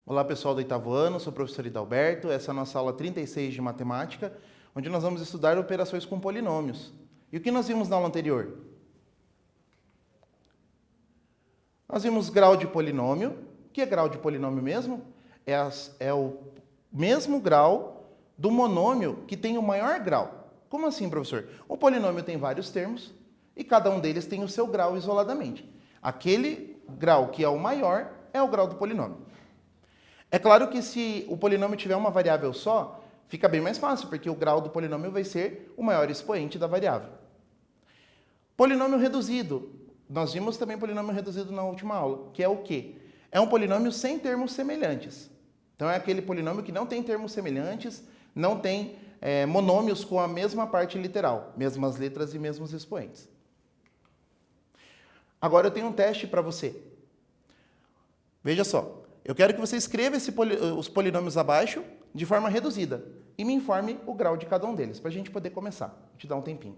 Olá pessoal do oitavo ano, sou o professor Hidalberto, essa é a nossa aula 36 de matemática, onde nós vamos estudar operações com polinômios. E o que nós vimos na aula anterior? Nós vimos grau de polinômio. O que é grau de polinômio mesmo? É o mesmo grau do monômio que tem o maior grau. Como assim, professor? O polinômio tem vários termos e cada um deles tem o seu grau isoladamente. Aquele grau que é o maior é o grau do polinômio. É claro que se o polinômio tiver uma variável só, fica bem mais fácil, porque o grau do polinômio vai ser o maior expoente da variável. Polinômio reduzido. Nós vimos também polinômio reduzido na última aula, que é o quê? É um polinômio sem termos semelhantes. Então é aquele polinômio que não tem termos semelhantes, não tem monômios com a mesma parte literal, mesmas letras e mesmos expoentes. Agora eu tenho um teste para você. Veja só. Eu quero que você escreva os polinômios abaixo de forma reduzida e me informe o grau de cada um deles, para a gente poder começar. Vou te dar um tempinho.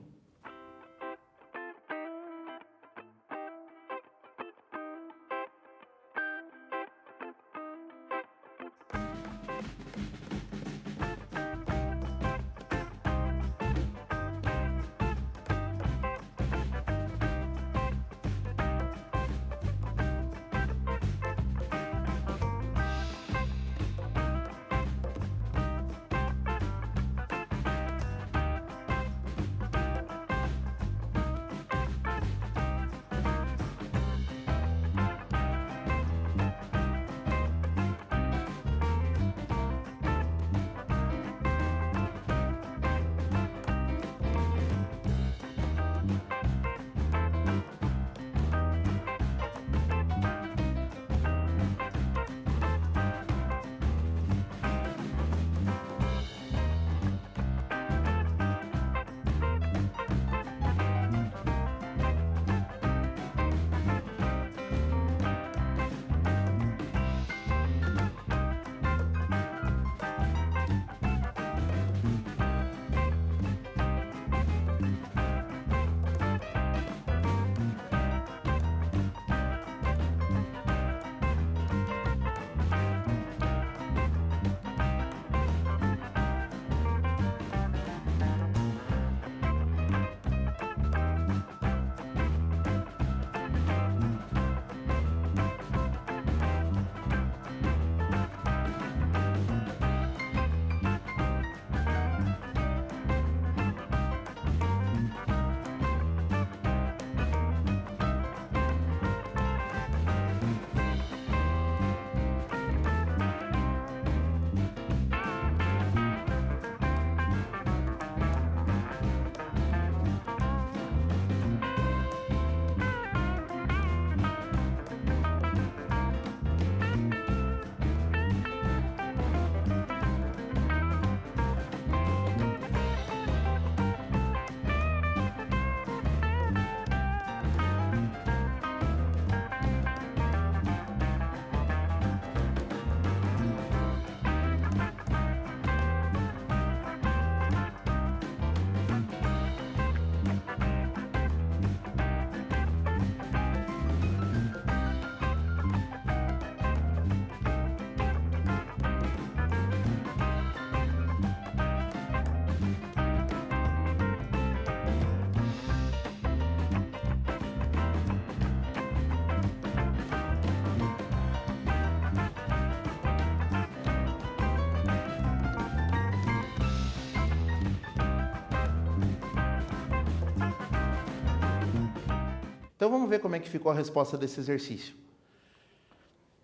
Então vamos ver como é que ficou a resposta desse exercício.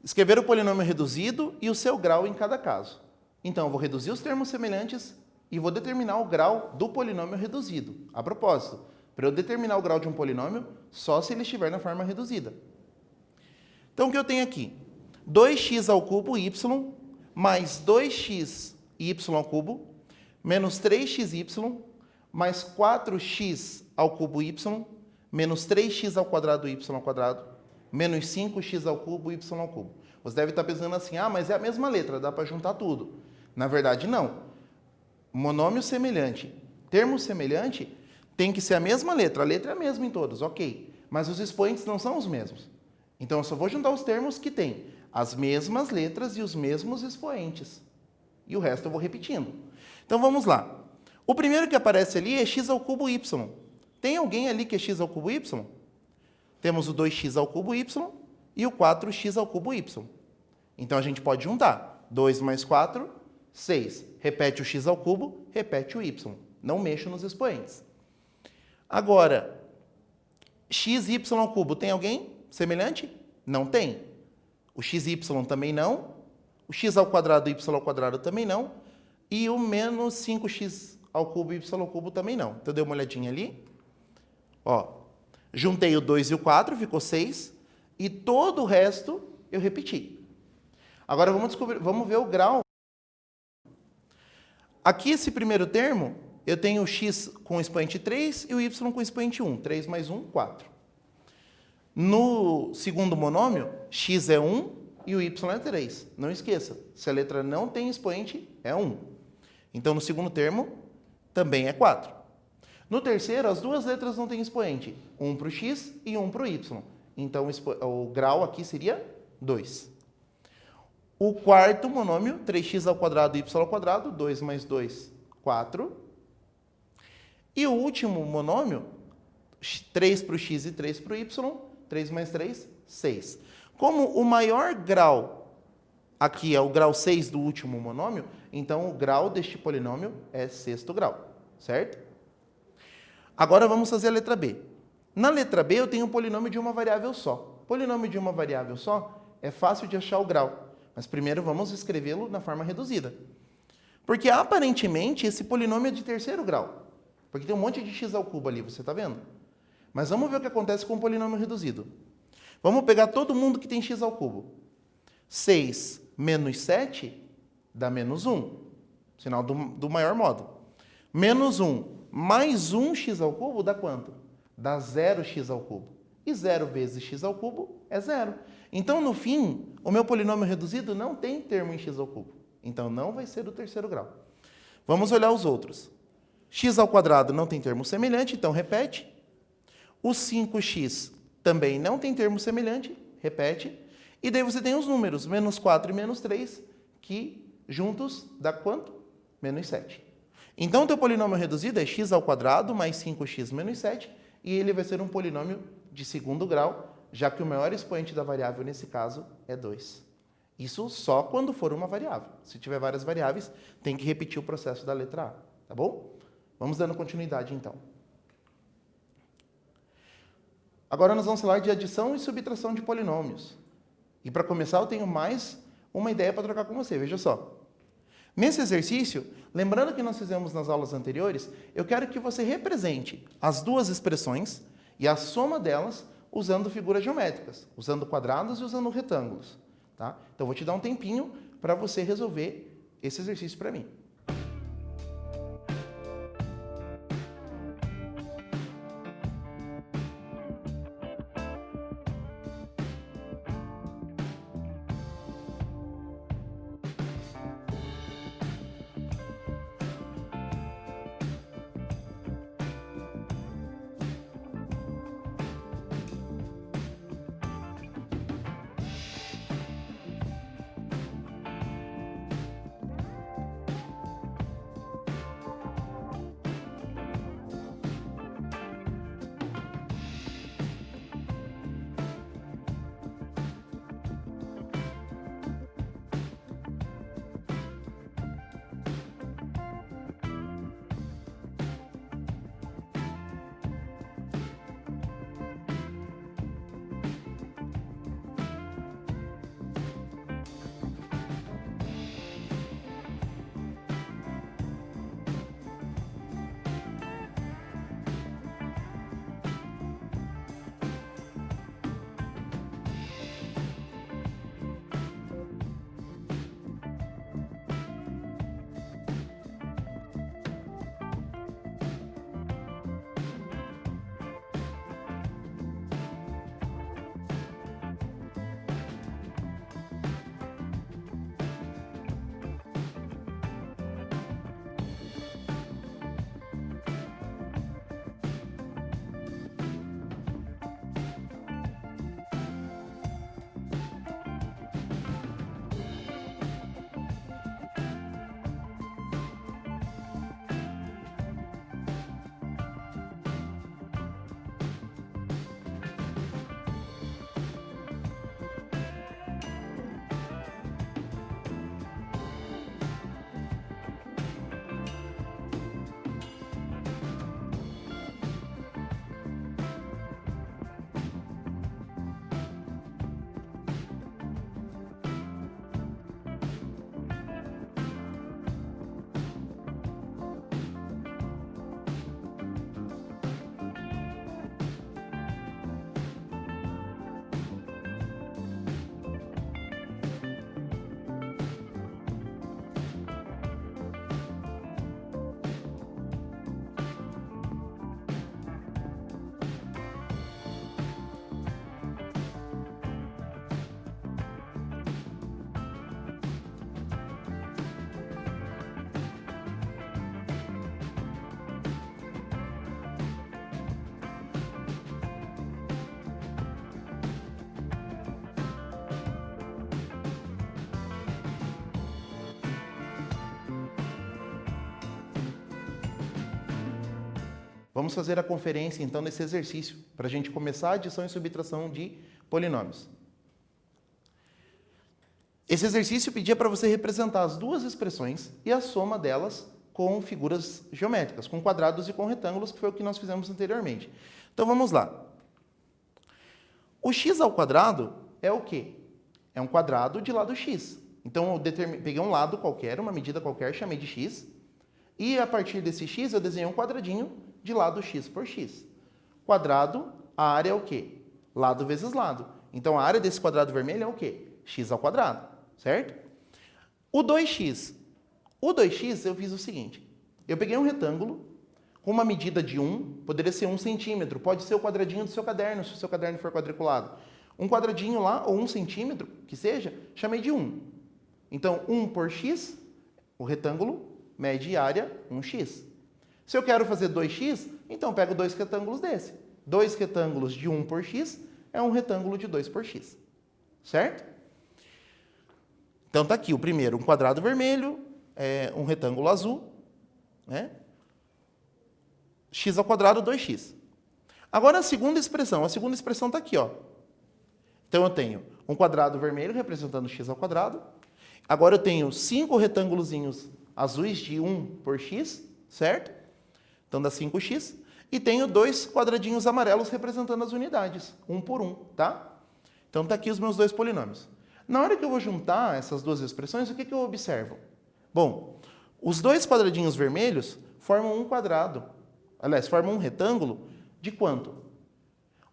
Escrever o polinômio reduzido e o seu grau em cada caso. Então eu vou reduzir os termos semelhantes e vou determinar o grau do polinômio reduzido. A propósito, para eu determinar o grau de um polinômio, só se ele estiver na forma reduzida. Então o que eu tenho aqui? 2x ao cubo y mais 2x y ao cubo menos 3xy mais 4x ao cubo y menos 3x ao quadrado y ao quadrado, menos 5x ao cubo y ao cubo. Você deve estar pensando assim, mas é a mesma letra, dá para juntar tudo. Na verdade, não. Monômio semelhante, termo semelhante, tem que ser a mesma letra. A letra é a mesma em todos, ok. Mas os expoentes não são os mesmos. Então, eu só vou juntar os termos que têm as mesmas letras e os mesmos expoentes. E o resto eu vou repetindo. Então, vamos lá. O primeiro que aparece ali é x ao cubo y. Tem alguém ali que é x ao cubo y? Temos o 2x ao cubo y e o 4x ao cubo y. Então, a gente pode juntar. 2 mais 4, 6. Repete o x ao cubo, repete o y. Não mexo nos expoentes. Agora, xy ao cubo, tem alguém semelhante? Não tem. O xy também não. O x ao quadrado e y ao quadrado também não. E o menos 5x ao cubo e y ao cubo também não. Então, deu uma olhadinha ali. Ó, juntei o 2 e o 4, ficou 6. E todo o resto eu repeti. Agora, vamos ver o grau. Aqui, esse primeiro termo, eu tenho o x com expoente 3 e o y com expoente 1. 3 mais 1, 4. No segundo monômio, x é 1 e o y é 3. Não esqueça, se a letra não tem expoente, é 1. Então, no segundo termo, também é 4. No terceiro, as duas letras não têm expoente. Um para o x e um para o y. Então, o grau aqui seria 2. O quarto monômio, 3x ao quadrado e y ao quadrado, 2 mais 2, 4. E o último monômio, 3 para o x e 3 para o y, 3 mais 3, 6. Como o maior grau aqui é o grau 6 do último monômio, então o grau deste polinômio é sexto grau, certo? Agora vamos fazer a letra B. Na letra B eu tenho um polinômio de uma variável só. Polinômio de uma variável só é fácil de achar o grau, mas primeiro vamos escrevê-lo na forma reduzida. Porque aparentemente esse polinômio é de terceiro grau, porque tem um monte de x ao cubo ali, você está vendo? Mas vamos ver o que acontece com o polinômio reduzido. Vamos pegar todo mundo que tem x ao cubo. 6 menos 7 dá menos 1. Sinal do maior modo. Menos 1 mais 1x ao cubo dá quanto? Dá 0x ao cubo. E 0 vezes x ao cubo é 0. Então, no fim, o meu polinômio reduzido não tem termo em x ao cubo. Então, não vai ser do terceiro grau. Vamos olhar os outros. X ao quadrado não tem termo semelhante, então repete. O 5x também não tem termo semelhante, repete. E daí você tem os números, menos 4 e menos 3, que juntos dá quanto? Menos 7. Então, o teu polinômio reduzido é x ao quadrado mais 5x menos 7, e ele vai ser um polinômio de segundo grau, já que o maior expoente da variável, nesse caso, é 2. Isso só quando for uma variável. Se tiver várias variáveis, tem que repetir o processo da letra A, tá bom? Vamos dando continuidade, então. Agora nós vamos falar de adição e subtração de polinômios. E para começar, eu tenho mais uma ideia para trocar com você, veja só. Nesse exercício, lembrando que nós fizemos nas aulas anteriores, eu quero que você represente as duas expressões e a soma delas usando figuras geométricas, usando quadrados e usando retângulos. Tá? Então, eu vou te dar um tempinho para você resolver esse exercício para mim. Vamos fazer a conferência, então, nesse exercício, para a gente começar a adição e subtração de polinômios. Esse exercício pedia para você representar as duas expressões e a soma delas com figuras geométricas, com quadrados e com retângulos, que foi o que nós fizemos anteriormente. Então, vamos lá. O x ao quadrado é o quê? É um quadrado de lado x. Então, eu peguei um lado qualquer, uma medida qualquer, chamei de x, e a partir desse x eu desenhei um quadradinho de lado x por x. Quadrado, a área é o quê? Lado vezes lado. Então, a área desse quadrado vermelho é o quê? X ao quadrado, certo? O 2x. O 2x eu fiz o seguinte. Eu peguei um retângulo com uma medida de 1, poderia ser 1 centímetro, pode ser o quadradinho do seu caderno, se o seu caderno for quadriculado. Um quadradinho lá, ou 1 centímetro, que seja, chamei de 1. Então, 1 por x, o retângulo mede área 1x. Se eu quero fazer 2x, então eu pego 2 retângulos desse. 2 retângulos de 1 por x é um retângulo de 2 por x. Certo? Então está aqui o primeiro, um quadrado vermelho, um retângulo azul, né? X ao quadrado, 2x. Agora a segunda expressão está aqui, ó. Então eu tenho um quadrado vermelho representando x ao quadrado. Agora eu tenho 5 retângulozinhos azuis de 1 por x, certo? Então dá 5x. E tenho 2 quadradinhos amarelos representando as unidades, 1 por 1, tá? Então tá aqui os meus 2 polinômios. Na hora que eu vou juntar essas duas expressões, o que eu observo? Bom, os 2 quadradinhos vermelhos formam um quadrado. Aliás, formam um retângulo de quanto?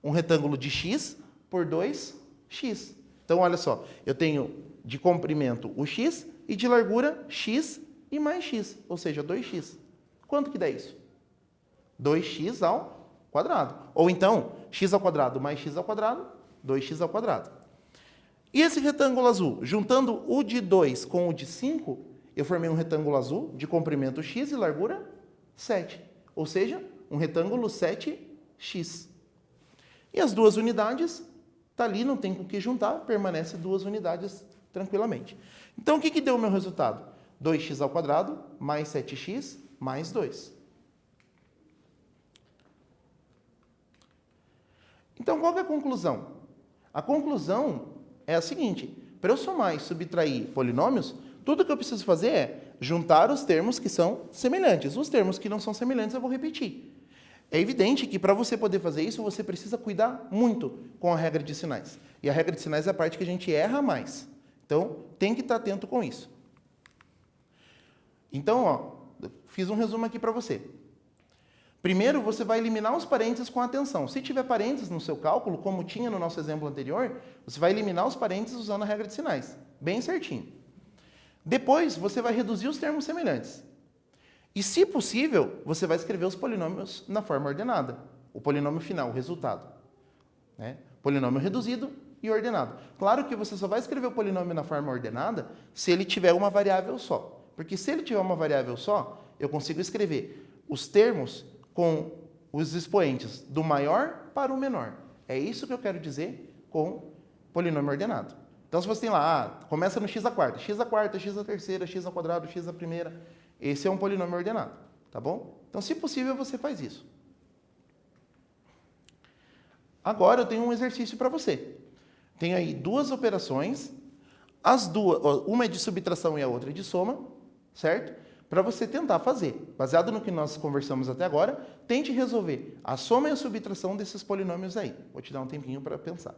Um retângulo de x por 2x. Então, olha só, eu tenho de comprimento o x e de largura x e mais x, ou seja, 2x. Quanto que dá isso? 2x ao quadrado. Ou então, x ao quadrado mais x ao quadrado, 2x ao quadrado. E esse retângulo azul? Juntando o de 2 com o de 5, eu formei um retângulo azul de comprimento x e largura 7. Ou seja, um retângulo 7x. E as duas unidades, está ali, não tem com o que juntar, permanece 2 unidades tranquilamente. Então, o que deu o meu resultado? 2x ao quadrado mais 7x mais 2. Então, qual que é a conclusão? A conclusão é a seguinte: para eu somar e subtrair polinômios, tudo que eu preciso fazer é juntar os termos que são semelhantes. Os termos que não são semelhantes eu vou repetir. É evidente que para você poder fazer isso, você precisa cuidar muito com a regra de sinais. E a regra de sinais é a parte que a gente erra mais. Então, tem que estar atento com isso. Então, ó, fiz um resumo aqui para você. Primeiro, você vai eliminar os parênteses com atenção. Se tiver parênteses no seu cálculo, como tinha no nosso exemplo anterior, você vai eliminar os parênteses usando a regra de sinais. Bem certinho. Depois, você vai reduzir os termos semelhantes. E, se possível, você vai escrever os polinômios na forma ordenada. O polinômio final, o resultado. Né? Polinômio reduzido e ordenado. Claro que você só vai escrever o polinômio na forma ordenada se ele tiver uma variável só. Porque se ele tiver uma variável só, eu consigo escrever os termos com os expoentes do maior para o menor. É isso que eu quero dizer com polinômio ordenado. Então, se você tem lá, começa no x à quarta, x à terceira, x ao quadrado, x à primeira, esse é um polinômio ordenado, tá bom? Então, se possível, você faz isso. Agora, eu tenho um exercício para você. Tem aí 2 operações, as duas, uma é de subtração e a outra é de soma, certo? Para você tentar fazer. Baseado no que nós conversamos até agora, tente resolver a soma e a subtração desses polinômios aí. Vou te dar um tempinho para pensar.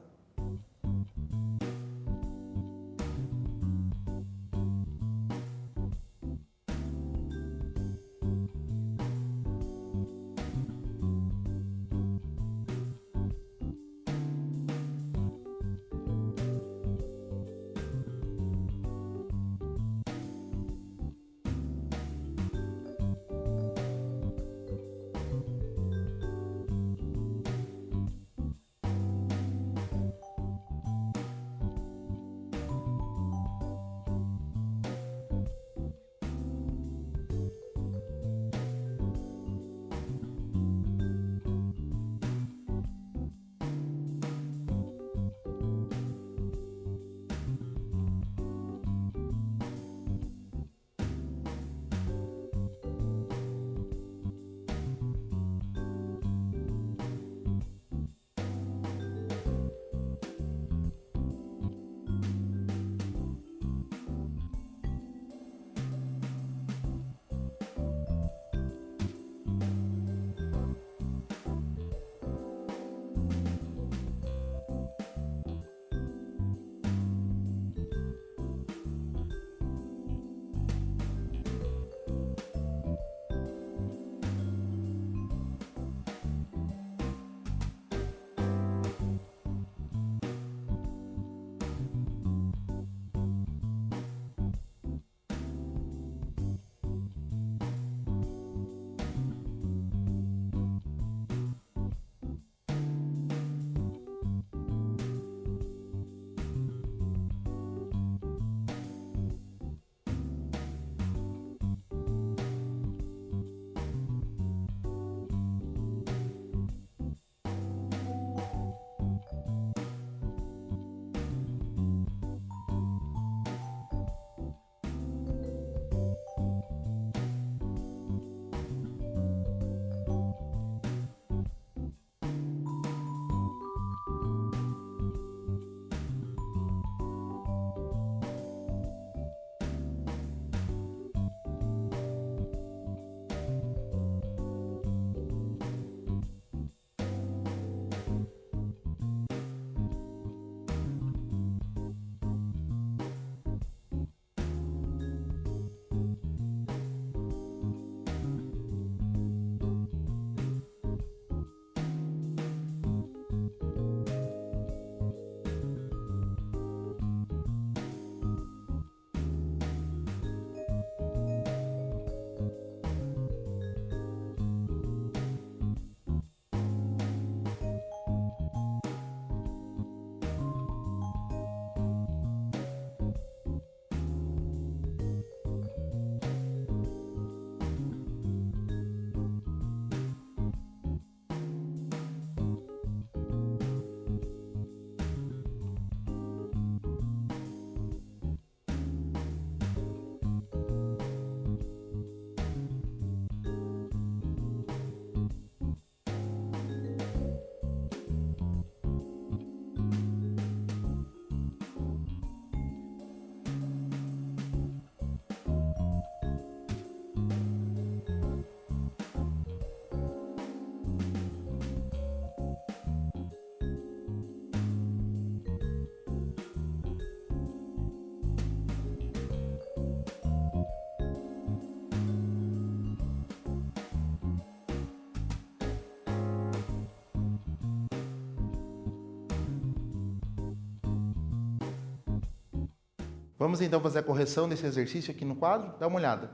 Vamos então fazer a correção desse exercício aqui no quadro? Dá uma olhada.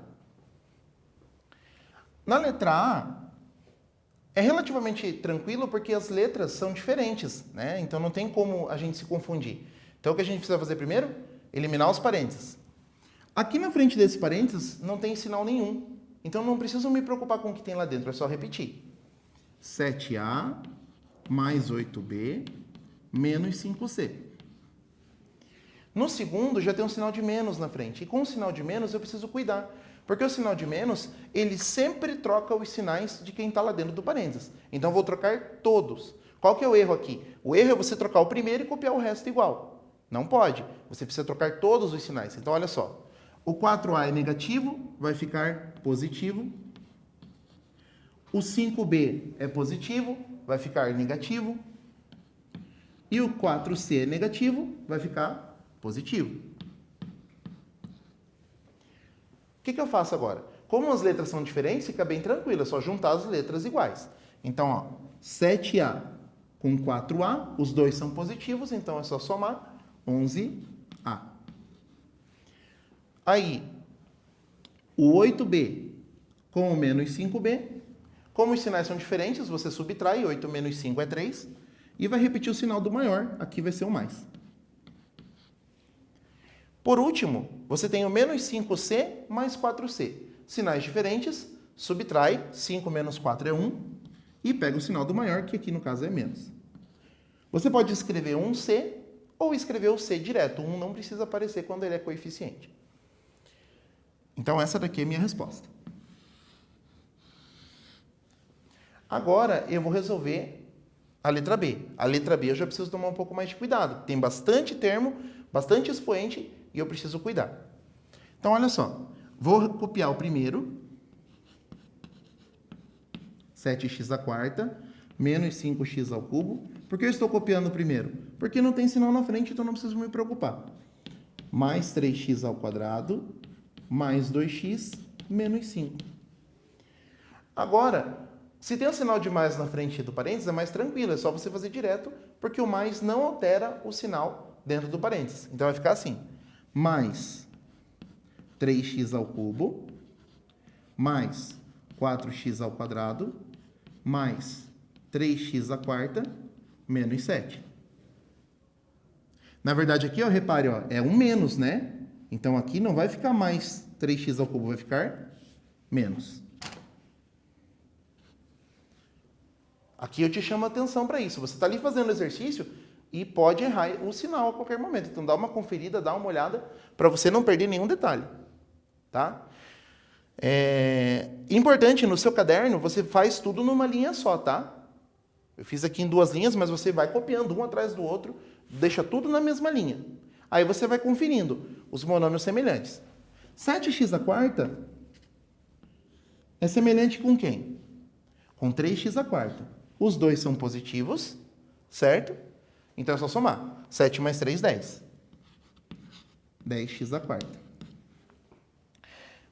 Na letra A, é relativamente tranquilo porque as letras são diferentes, né? Então não tem como a gente se confundir. Então o que a gente precisa fazer primeiro? Eliminar os parênteses. Aqui na frente desse parênteses não tem sinal nenhum. Então não preciso me preocupar com o que tem lá dentro, é só repetir. 7A mais 8B menos 5C. No segundo já tem um sinal de menos na frente. E com o sinal de menos eu preciso cuidar. Porque o sinal de menos, ele sempre troca os sinais de quem está lá dentro do parênteses. Então eu vou trocar todos. Qual que é o erro aqui? O erro é você trocar o primeiro e copiar o resto igual. Não pode. Você precisa trocar todos os sinais. Então olha só. O 4A é negativo, vai ficar positivo. O 5B é positivo, vai ficar negativo. E o 4C é negativo, vai ficar positivo. O que eu faço agora? Como as letras são diferentes, fica bem tranquilo, é só juntar as letras iguais. Então, ó, 7A com 4A, os dois são positivos, então é só somar 11A. Aí, o 8B com o menos 5B, como os sinais são diferentes, você subtrai, 8 menos 5 é 3, e vai repetir o sinal do maior, aqui vai ser o mais. Por último, você tem o menos 5C mais 4C. Sinais diferentes, subtrai, 5 menos 4 é 1, e pega o sinal do maior, que aqui no caso é menos. Você pode escrever 1C ou escrever o C direto. 1 não precisa aparecer quando ele é coeficiente. Então essa daqui é a minha resposta. Agora eu vou resolver a letra B. A letra B eu já preciso tomar um pouco mais de cuidado. Tem bastante termo, bastante expoente, e eu preciso cuidar. Então, olha só. Vou copiar o primeiro. 7x à quarta, menos 5x ao cubo. Por que eu estou copiando o primeiro? Porque não tem sinal na frente, então não preciso me preocupar. Mais 3x ao quadrado, mais 2x, menos 5. Agora, se tem um sinal de mais na frente do parênteses, é mais tranquilo. É só você fazer direto, porque o mais não altera o sinal dentro do parênteses. Então, vai ficar assim. Mais 3x ao cubo, mais 4x ao quadrado, mais 3x à quarta, menos 7. Na verdade, aqui, ó, repare, ó, é um menos, né? Então, aqui não vai ficar mais 3x ao cubo, vai ficar menos. Aqui eu te chamo a atenção para isso. Você está ali fazendo o exercício e pode errar o sinal a qualquer momento. Então, dá uma conferida, dá uma olhada, para você não perder nenhum detalhe. Tá? Importante, no seu caderno, você faz tudo numa linha só, tá? Eu fiz aqui em 2 linhas, mas você vai copiando um atrás do outro, deixa tudo na mesma linha. Aí você vai conferindo os monômios semelhantes. 7x à quarta é semelhante com quem? Com 3x à quarta. Os dois são positivos, certo? Então é só somar. 7 mais 3, 10. 10x à quarta.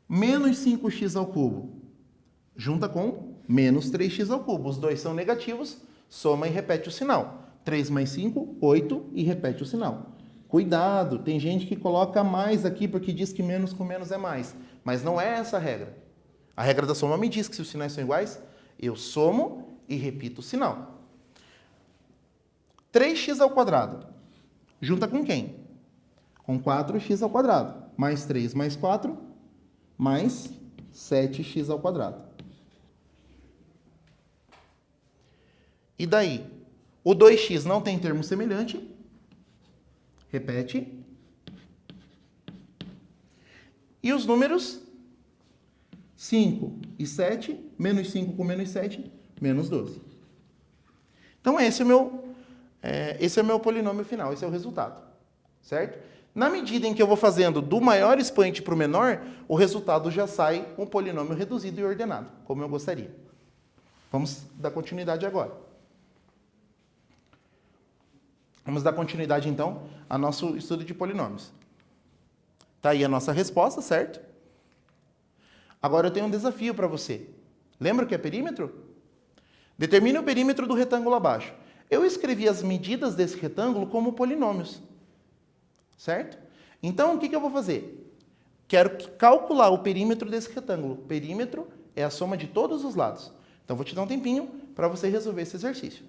Menos 5x ao cubo. Junta com menos 3x ao cubo. Os dois são negativos, soma e repete o sinal. 3 mais 5, 8 e repete o sinal. Cuidado, tem gente que coloca mais aqui porque diz que menos com menos é mais. Mas não é essa a regra. A regra da soma me diz que se os sinais são iguais, eu somo e repito o sinal. 3x ao quadrado. Junta com quem? Com 4x ao quadrado. Mais 3 mais 4, mais 7x ao quadrado. E daí? O 2x não tem termo semelhante. Repete. E os números? 5 e 7, menos 5 com menos 7, menos 12. Então, esse é o meu polinômio final, esse é o resultado. Certo? Na medida em que eu vou fazendo do maior expoente para o menor, o resultado já sai um polinômio reduzido e ordenado, como eu gostaria. Vamos dar continuidade agora. Vamos dar continuidade, então, ao nosso estudo de polinômios. Está aí a nossa resposta, certo? Agora eu tenho um desafio para você. Lembra o que é perímetro? Determine o perímetro do retângulo abaixo. Eu escrevi as medidas desse retângulo como polinômios. Certo? Então, o que eu vou fazer? Quero calcular o perímetro desse retângulo. O perímetro é a soma de todos os lados. Então, vou te dar um tempinho para você resolver esse exercício.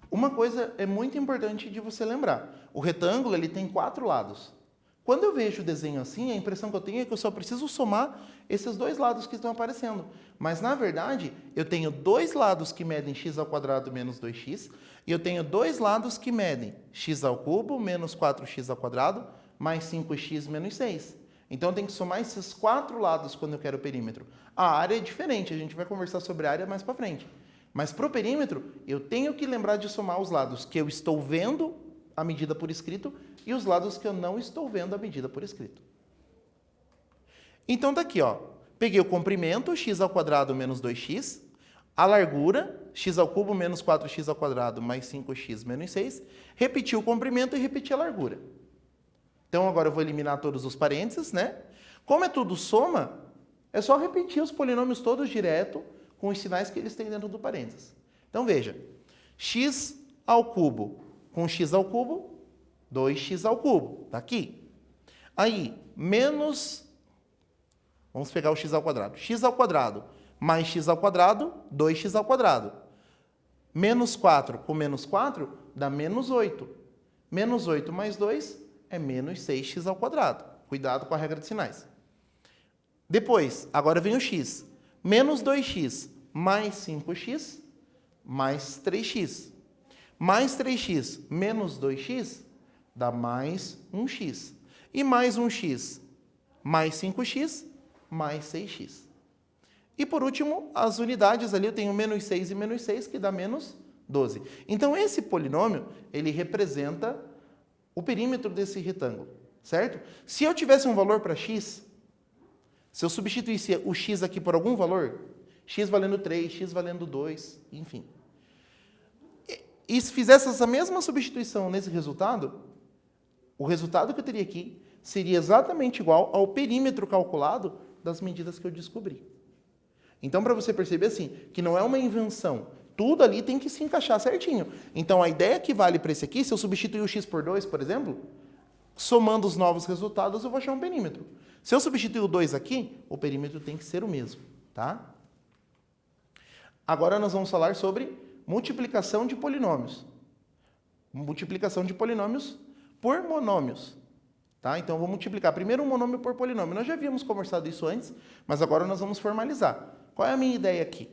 Uma coisa é muito importante de você lembrar. O retângulo ele tem 4 lados. Quando eu vejo o desenho assim, a impressão que eu tenho é que eu só preciso somar esses 2 lados que estão aparecendo. Mas, na verdade, eu tenho 2 lados que medem x² menos 2x, e eu tenho 2 lados que medem x³ menos 4x² mais 5x menos 6. Então, eu tenho que somar esses 4 lados quando eu quero o perímetro. A área é diferente, a gente vai conversar sobre a área mais para frente. Mas, para o perímetro, eu tenho que lembrar de somar os lados que eu estou vendo a medida por escrito e os lados que eu não estou vendo a medida por escrito. Então, daqui, ó, peguei o comprimento, x² menos 2x, a largura, x ao cubo menos 4x ao quadrado mais 5x menos 6, repetir o comprimento e repetir a largura. Então, agora eu vou eliminar todos os parênteses, né? Como é tudo soma, é só repetir os polinômios todos direto com os sinais que eles têm dentro do parênteses. Então, veja, x ao cubo com x ao cubo, 2x ao cubo, está aqui. Aí, menos, vamos pegar o x ao quadrado mais x ao quadrado, 2x ao quadrado. Menos 4 com menos 4 dá menos 8. Menos 8 mais 2 é menos 6x ao quadrado. Cuidado com a regra de sinais. Depois, agora vem o x. Menos 2x mais 5x mais 3x. Mais 3x menos 2x dá mais 1x. E mais 1x mais 5x mais 6x. E por último, as unidades ali eu tenho menos 6 e menos 6, que dá menos 12. Então, esse polinômio, ele representa o perímetro desse retângulo, certo? Se eu tivesse um valor para x, se eu substituísse o x aqui por algum valor, x valendo 3, x valendo 2, enfim. E se fizesse essa mesma substituição nesse resultado, o resultado que eu teria aqui seria exatamente igual ao perímetro calculado das medidas que eu descobri. Então, para você perceber assim, que não é uma invenção, tudo ali tem que se encaixar certinho. Então, a ideia que vale para esse aqui, se eu substituir o x por 2, por exemplo, somando os novos resultados, eu vou achar um perímetro. Se eu substituir o 2 aqui, o perímetro tem que ser o mesmo, tá? Agora nós vamos falar sobre multiplicação de polinômios. Multiplicação de polinômios por monômios. Tá? Então, eu vou multiplicar primeiro um monômio por polinômio. Nós já havíamos conversado isso antes, mas agora nós vamos formalizar. Qual é a minha ideia aqui?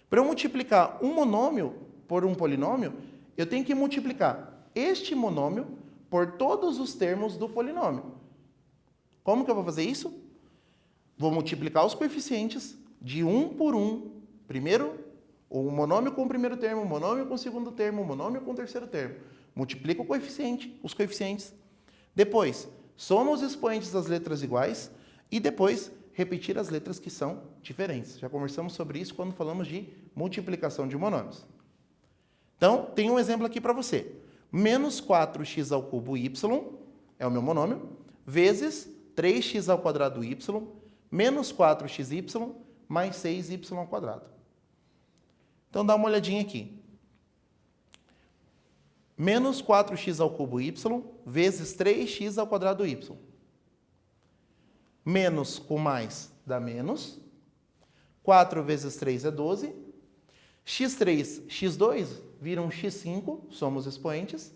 Para eu multiplicar um monômio por um polinômio, eu tenho que multiplicar este monômio por todos os termos do polinômio. Como que eu vou fazer isso? Vou multiplicar os coeficientes de um por um. Primeiro, o monômio com o primeiro termo, o monômio com o segundo termo, o monômio com o terceiro termo. Multiplica o coeficiente, os coeficientes. Depois, soma os expoentes das letras iguais e depois repetir as letras que são diferentes. Já conversamos sobre isso quando falamos de multiplicação de monômios. Então, tem um exemplo aqui para você. Menos 4x ao cubo y é o meu monômio, vezes 3x ao quadrado y, menos 4xy, mais 6y ao quadrado. Então, dá uma olhadinha aqui. Menos 4x ao cubo y, vezes 3x ao quadrado y. Menos com mais dá menos. 4 vezes 3 é 12. x3, x2 viram x5, somos expoentes.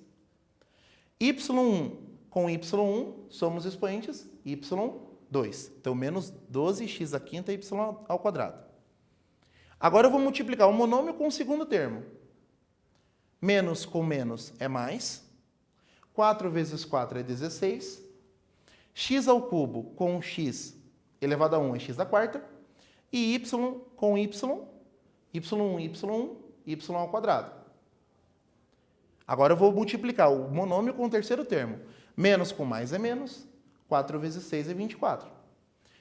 y1 com y1 somos expoentes, y2. Então, menos 12x à quinta y ao quadrado. Agora eu vou multiplicar o monômio com o segundo termo. Menos com menos é mais. 4 vezes 4 é 16. X ao cubo com x elevado a 1 é x à quarta. E y com y, y1, y ao quadrado. Agora eu vou multiplicar o monômio com o terceiro termo. Menos com mais é menos. 4 vezes 6 é 24.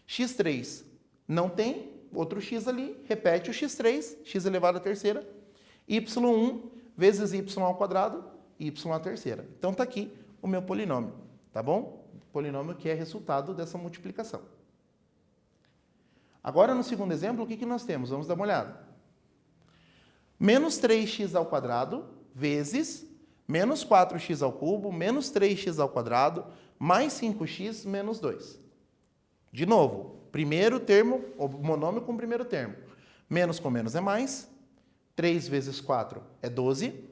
x3 não tem outro x ali. Repete o x3, x elevado à terceira. y1 vezes y ao quadrado, y à terceira. Então, está aqui o meu polinômio, tá bom? Polinômio que é resultado dessa multiplicação. Agora, no segundo exemplo, o que nós temos? Vamos dar uma olhada. Menos 3x ao quadrado vezes menos 4x ao cubo, menos 3x ao quadrado, mais 5x menos 2. De novo, primeiro termo, o monômio com o primeiro termo. Menos com menos é mais. 3 vezes 4 é 12.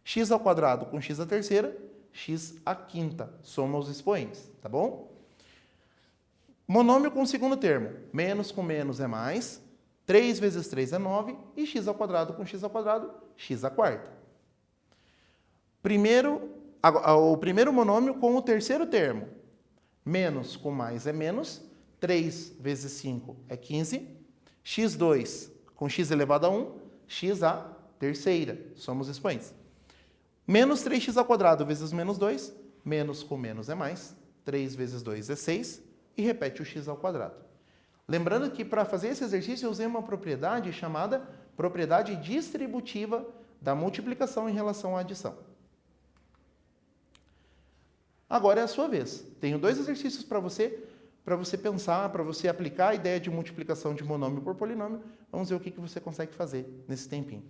X ao quadrado com x à terceira, x à quinta. Soma os expoentes, tá bom? Monômio com o segundo termo. Menos com menos é mais. 3 vezes 3 é 9. E x ao quadrado com x ao quadrado, x à quarta. O primeiro monômio com o terceiro termo. Menos com mais é menos. 3 vezes 5 é 15. x2 com x elevado a 1. X à terceira. Somos expoentes. Menos 3x ao quadrado vezes menos 2. Menos com menos é mais. 3 vezes 2 é 6. E repete o x ao quadrado. Lembrando que para fazer esse exercício eu usei uma propriedade chamada propriedade distributiva da multiplicação em relação à adição. Agora é a sua vez. Tenho 2 exercícios para você pensar, para você aplicar a ideia de multiplicação de monômio por polinômio. Vamos ver o que você consegue fazer nesse tempinho.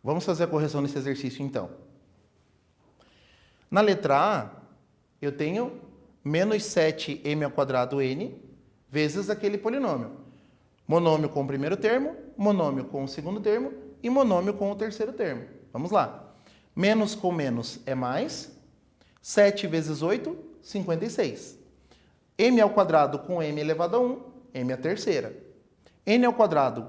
Vamos fazer a correção nesse exercício, então. Na letra A, eu tenho menos 7m² n vezes aquele polinômio. Monômio com o primeiro termo, monômio com o segundo termo e monômio com o terceiro termo. Vamos lá. Menos com menos é mais. 7 vezes 8, 56. m² com m elevado a 1, m é a terceira. n²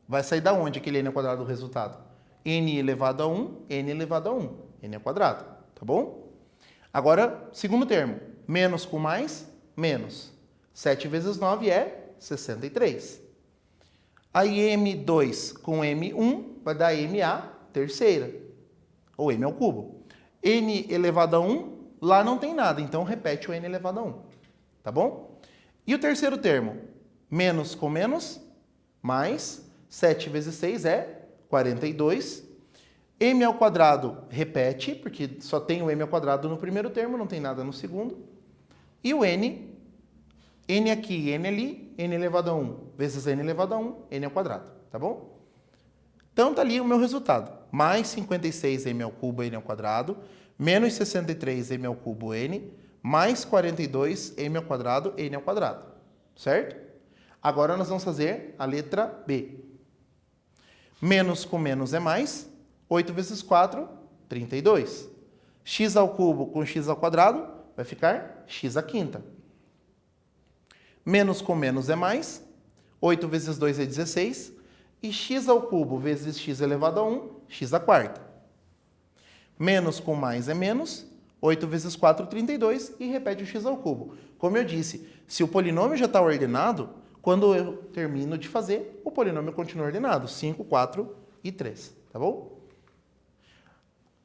vai sair da onde aquele n² do resultado? N elevado a 1, n elevado a 1. N é quadrado, tá bom? Agora, segundo termo. Menos com mais, menos. 7 vezes 9 é 63. Aí M2 com M1 vai dar MA terceira, ou M ao cubo. N elevado a 1, lá não tem nada, então repete o N elevado a 1, tá bom? E o terceiro termo? Menos com menos, mais 7 vezes 6 é 42. M ao quadrado repete, porque só tem o M ao quadrado no primeiro termo, não tem nada no segundo. E o N, N aqui, N ali, N elevado a 1 vezes N elevado a 1, N ao quadrado, tá bom? Então tá ali o meu resultado. Mais 56M ao cubo, N ao quadrado, menos 63M ao cubo, N, mais 42M ao quadrado, N ao quadrado, certo? Agora nós vamos fazer a letra B. Menos com menos é mais, 8 vezes 4, 32. X ao cubo com x ao quadrado vai ficar x à quinta. Menos com menos é mais, 8 vezes 2 é 16, e x ao cubo vezes x elevado a 1, x à quarta. Menos com mais é menos, 8 vezes 4, 32, e repete o x ao cubo. Como eu disse, se o polinômio já está ordenado, quando eu termino de fazer, o polinômio continua ordenado, 5, 4 e 3, tá bom?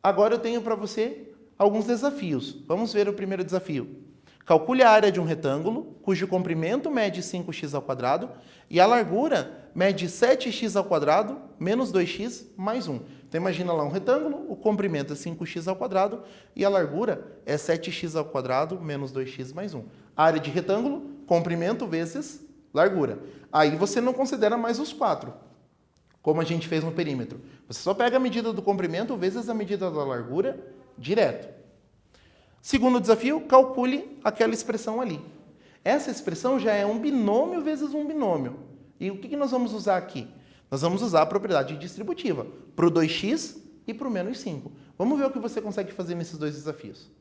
Agora eu tenho para você alguns desafios. Vamos ver o primeiro desafio. Calcule a área de um retângulo, cujo comprimento mede 5x ao quadrado e a largura mede 7x ao quadrado menos 2x mais 1. Então imagina lá um retângulo, o comprimento é 5x ao quadrado e a largura é 7x ao quadrado menos 2x mais 1. Área de retângulo, comprimento vezes largura. Aí você não considera mais os 4, como a gente fez no perímetro. Você só pega a medida do comprimento vezes a medida da largura direto. Segundo desafio, calcule aquela expressão ali. Essa expressão já é um binômio vezes um binômio. E o que nós vamos usar aqui? Nós vamos usar a propriedade distributiva para o 2x e para o menos 5. Vamos ver o que você consegue fazer nesses dois desafios.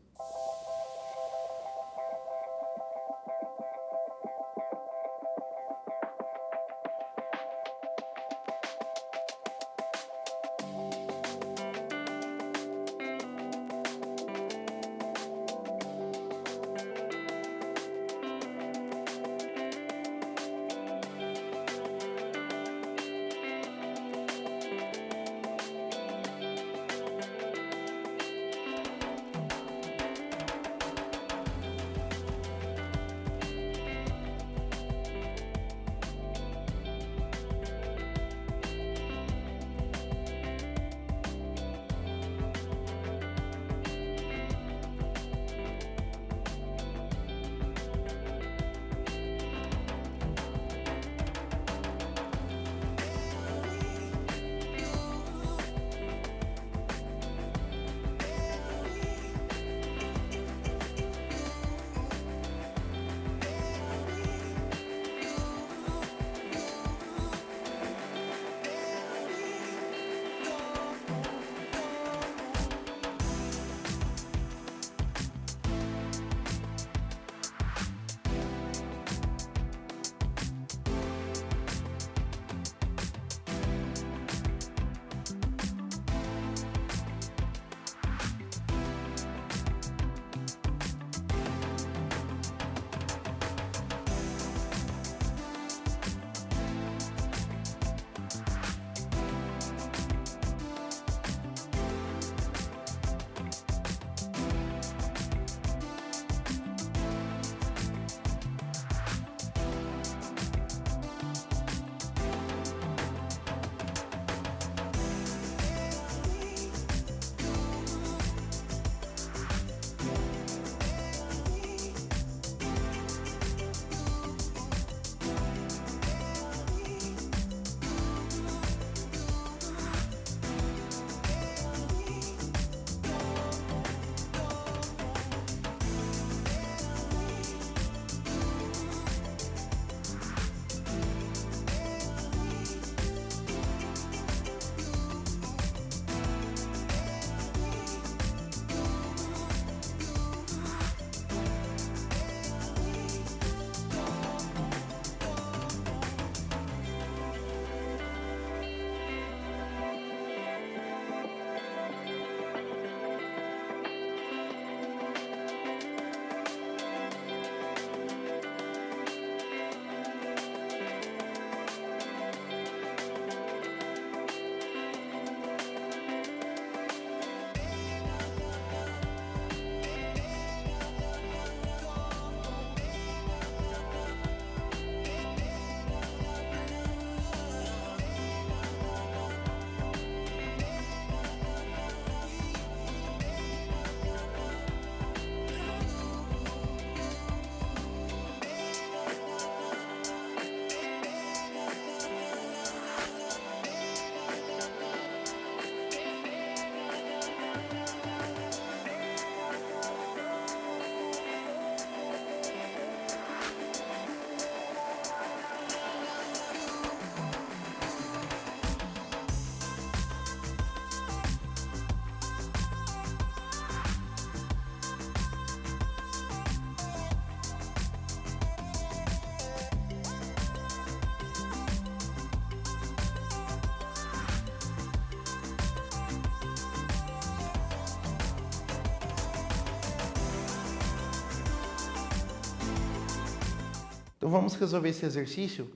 Então vamos resolver esse exercício,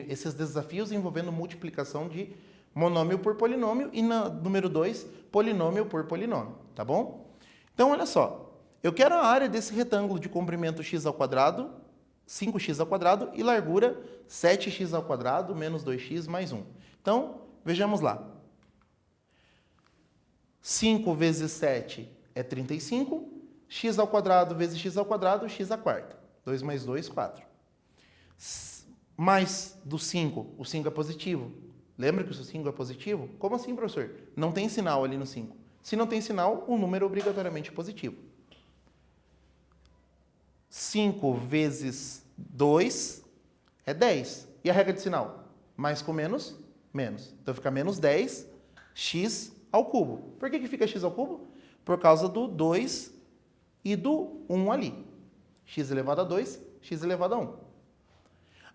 esses desafios envolvendo multiplicação de monômio por polinômio e número 2, polinômio por polinômio, tá bom? Então olha só, eu quero a área desse retângulo de comprimento x ao quadrado, 5x ao quadrado, e largura 7x ao quadrado menos 2x mais 1. Então, vejamos lá. 5 vezes 7 é 35, x ao quadrado vezes x ao quadrado, x à quarta. 2 mais 2, 4. Mais do 5, o 5 é positivo. Lembra que o 5 é positivo? Como assim, professor? Não tem sinal ali no 5. Se não tem sinal, o número é obrigatoriamente positivo. 5 vezes 2 é 10. E a regra de sinal? Mais com menos, menos. Então fica menos 10, x ao cubo. Por que fica x ao cubo? Por causa do 2 e do 1 ali. X elevado a 2, x elevado a 1.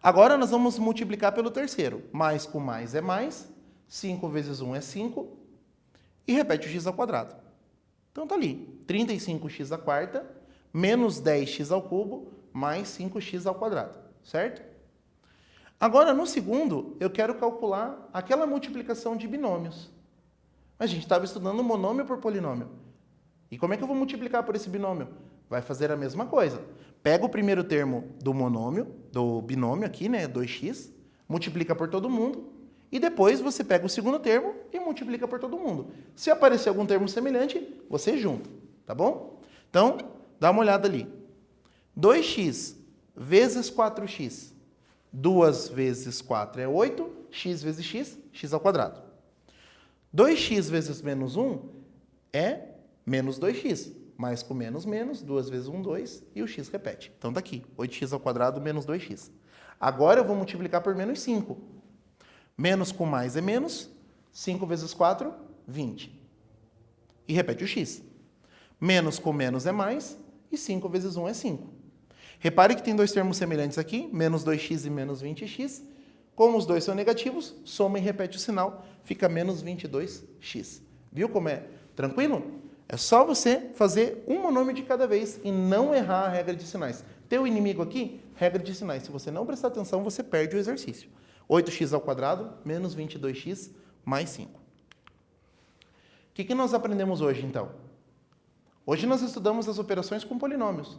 Agora nós vamos multiplicar pelo terceiro. Mais com mais é mais. 5 vezes 1 é 5. E repete o x ao quadrado. Então tá ali. 35x à quarta, menos 10x ao cubo, mais 5x ao quadrado. Certo? Agora, no segundo, eu quero calcular aquela multiplicação de binômios. A gente estava estudando monômio por polinômio. E como é que eu vou multiplicar por esse binômio? Vai fazer a mesma coisa. Pega o primeiro termo do monômio, do binômio aqui, né, 2x, multiplica por todo mundo, e depois você pega o segundo termo e multiplica por todo mundo. Se aparecer algum termo semelhante, você junta, tá bom? Então, dá uma olhada ali. 2x vezes 4x. 2 vezes 4 é 8, x vezes x, x ao quadrado. 2x vezes menos 1 é menos 2x. Mais com menos, menos, 2 vezes 1, 2, e o x repete. Então tá aqui, 8x ao quadrado menos 2x. Agora eu vou multiplicar por menos 5. Menos com mais é menos, 5 vezes 4, 20. E repete o x. Menos com menos é mais, e 5 vezes 1 é 5. Repare que tem dois termos semelhantes aqui, menos 2x e menos 20x. Como os dois são negativos, soma e repete o sinal, fica menos 22x. Viu como é tranquilo? É só você fazer um monômio de cada vez e não errar a regra de sinais. Teu inimigo aqui, regra de sinais. Se você não prestar atenção, você perde o exercício. 8x ao quadrado menos 22x mais 5. O que nós aprendemos hoje, então? Hoje nós estudamos as operações com polinômios.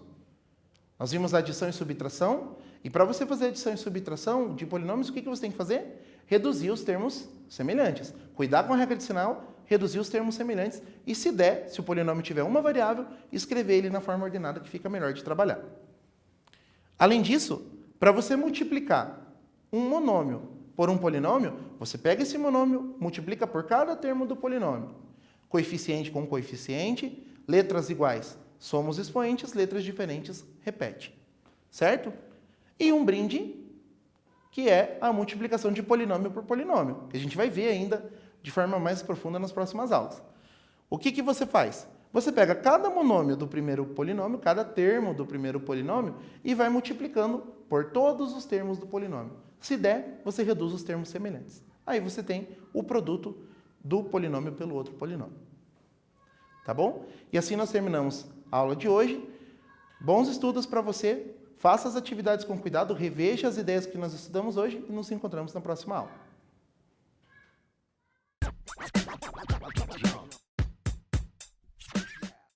Nós vimos a adição e subtração. E para você fazer adição e subtração de polinômios, o que você tem que fazer? Reduzir os termos semelhantes. Cuidar com a regra de sinal, reduzir os termos semelhantes e, se der, se o polinômio tiver uma variável, escrever ele na forma ordenada que fica melhor de trabalhar. Além disso, para você multiplicar um monômio por um polinômio, você pega esse monômio, multiplica por cada termo do polinômio. Coeficiente com coeficiente, letras iguais, soma os expoentes, letras diferentes, repete. Certo? E um brinde, que é a multiplicação de polinômio por polinômio, que a gente vai ver ainda de forma mais profunda nas próximas aulas. O que você faz? Você pega cada monômio do primeiro polinômio, cada termo do primeiro polinômio, e vai multiplicando por todos os termos do polinômio. Se der, você reduz os termos semelhantes. Aí você tem o produto do polinômio pelo outro polinômio. Tá bom? E assim nós terminamos a aula de hoje. Bons estudos para você. Faça as atividades com cuidado, reveja as ideias que nós estudamos hoje e nos encontramos na próxima aula.